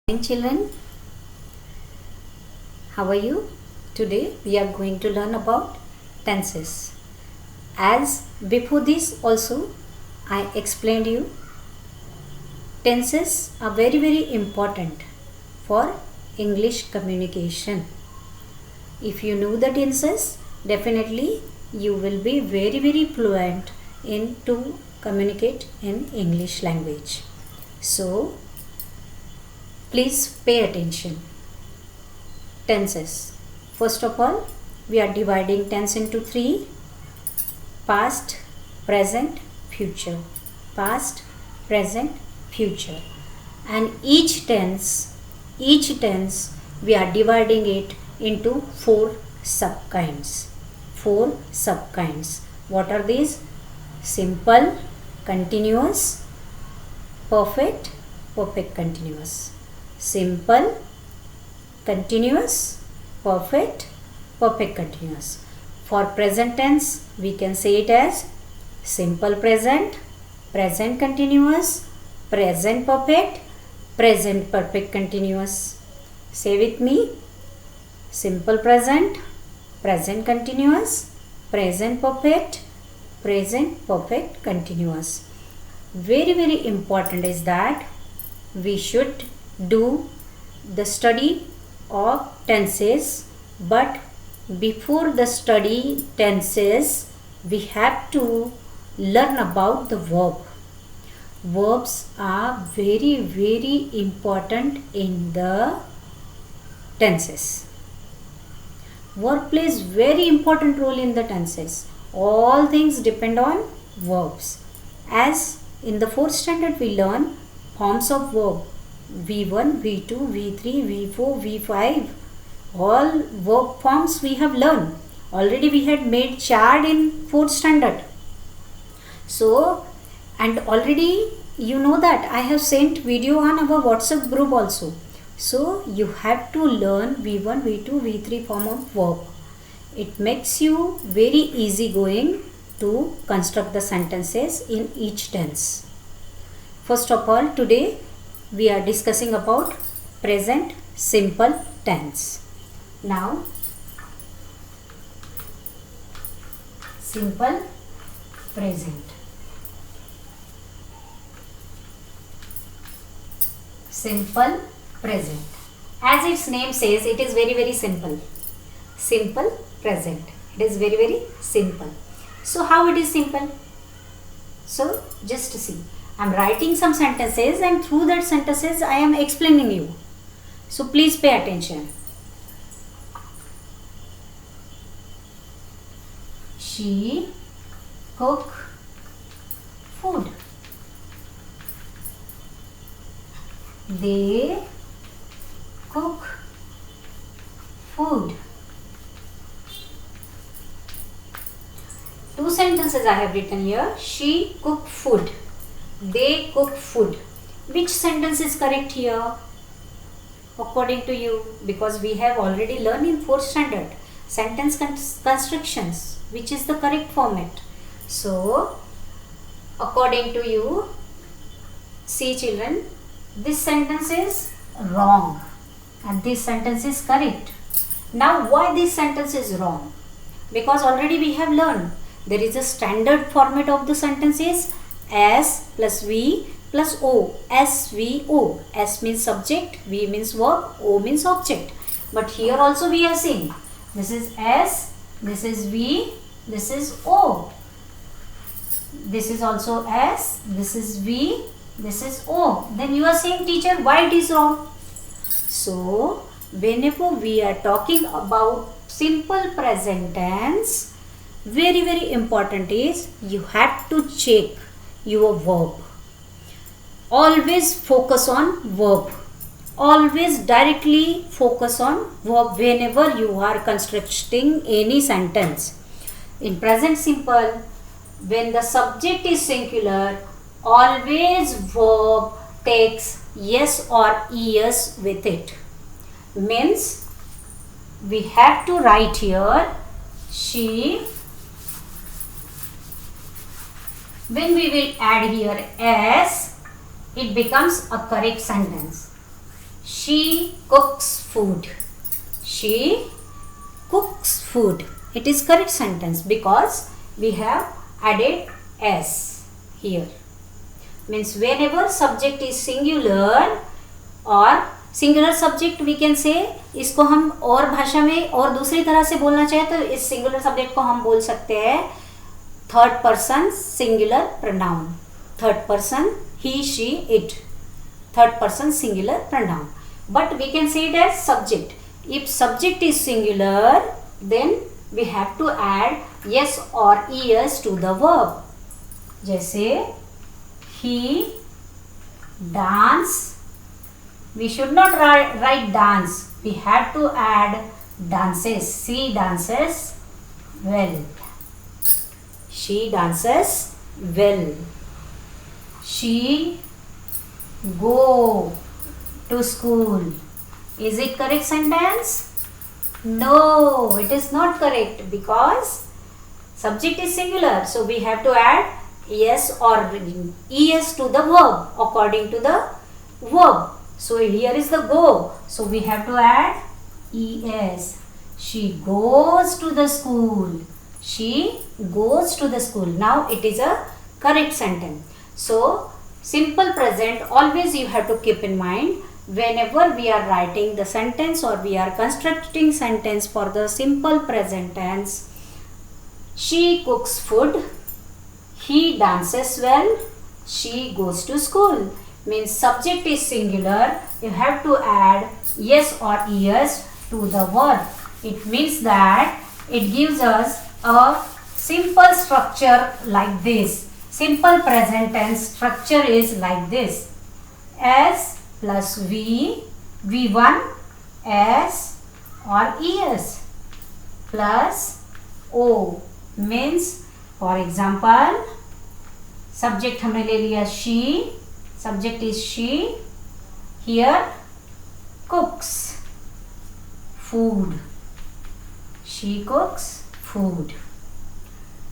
Morning children, how are you? Today we are going to learn about tenses. As before this also I explained you, tenses are very important for English communication. If you know the tenses, definitely you will be very fluent in to communicate in English language. So please pay attention. Tenses. First of all, we are dividing tense into three: past, present, future. Past, present, future. And each tense we are dividing it into four subkinds. Four subkinds. What are these? Simple, continuous, perfect, perfect continuous. Simple, continuous, perfect, perfect continuous. For present tense, we can say it as simple present, present continuous, present perfect, present perfect continuous. Say with me: simple present, present continuous, present perfect, present perfect continuous. Very important is that we should do the study of tenses, but before the study tenses we have to learn about the verb. Verbs are very important in the tenses. Verb plays very important role in the tenses. All things depend on verbs. As in the 4th standard we learn forms of verb: V1, V2, V3, V4, V5. All verb forms we have learned. Already we had made chart in 4th standard. So, and already you know that I have sent video on our WhatsApp group also. So, you have to learn V1, V2, V3 form of verb. It makes you very easy going to construct the sentences in each tense. First of all, today we are discussing about present simple tense. Now, simple present. Simple present. As its name says, it is very simple. Simple present. It is very simple. So, how it is simple? So, just see. I am writing some sentences, and through that sentences I am explaining you. So please pay attention. She cook food. They cook food. Two sentences I have written here. She cook food. They cook food. Which sentence is correct here according to you? Because we have already learned in 4th standard sentence constructions, which is the correct format. So, according to you, see children, this sentence is wrong and this sentence is correct. Now, why this sentence is wrong? Because already we have learned there is a standard format of the sentences: S plus V plus O. S, V, O. S means subject, V means verb, O means object. But here also we are saying this is S, this is V, this is O. This is also S, this is V, this is O. Then you are saying, teacher, why it is wrong? So, whenever we are talking about simple present tense, very important is you have to check your verb. Always focus on verb. Always directly focus on verb whenever you are constructing any sentence. In present simple, when the subject is singular, always verb takes yes or es with it. Means we have to write here she. When we will add here s, it becomes a correct sentence. She cooks food. She cooks food. It is correct sentence because we have added s here. Means whenever subject is singular or singular subject we can say, इसको हम और भाषा में और दूसरी तरह से बोलना चाहे तो इस सिंगुलर सब्जेक्ट को हम बोल सकते हैं third person singular pronoun. Third person he she it, third person singular pronoun. But we can say it as subject. If subject is singular then we have to add S और ES to the verb. जैसे he dance, we should not write dance, we have to add dances. She dances well. She dances well. She go to school. Is it correct sentence? No, it is not correct because subject is singular, so we have to add yes or es to the verb according to the verb. So here is the go. So we have to add es. She goes to the school. She goes to the school. Now it is a correct sentence. So simple present always you have to keep in mind whenever we are writing the sentence or we are constructing sentence for the simple present tense. She cooks food. He dances well. She goes to school. Means subject is singular, you have to add yes or es to the verb. It means that it gives us a simple structure like this. Simple present tense structure is like this: s plus v, v1, s or es plus o. Means for example subject हमने ले लिया she, subject is she, here cooks food. She cooks food.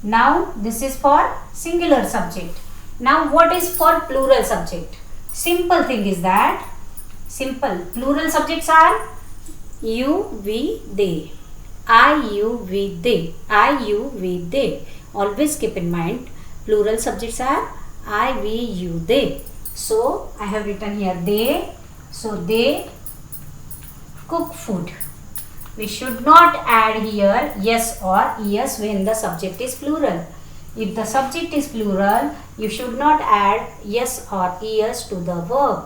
Now this is for singular subject. Now what is for plural subject? Simple thing is that simple plural subjects are you, we, they. I, you, we, they. I, you, we, they. Always keep in mind plural subjects are I, we, you, they. So I have written here they. So they cook food. We should not add here yes or es when the subject is plural. If the subject is plural, you should not add yes or es to the verb.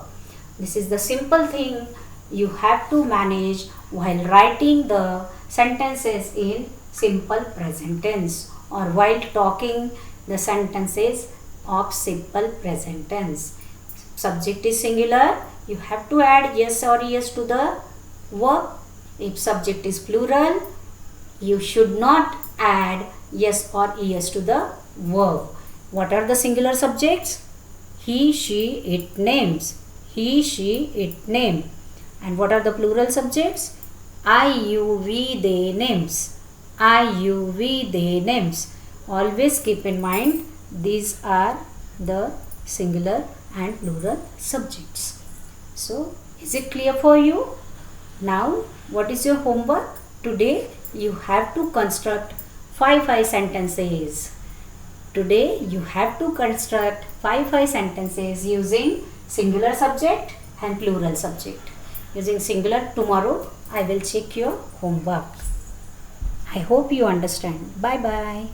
This is the simple thing you have to manage while writing the sentences in simple present tense or while talking the sentences of simple present tense. Subject is singular, you have to add yes or es to the verb. If subject is plural, you should not add yes or es to the verb. What are the singular subjects? He, she, it names. He, she, it name. And what are the plural subjects? I, you, we, they names. I, you, we, they names. Always keep in mind these are the singular and plural subjects. So is it clear for you? Now what is your homework? Today you have to construct 5 sentences. Today you have to construct 5 sentences using singular subject and plural subject. Using singular, tomorrow I will check your homework. I hope you understand. Bye bye.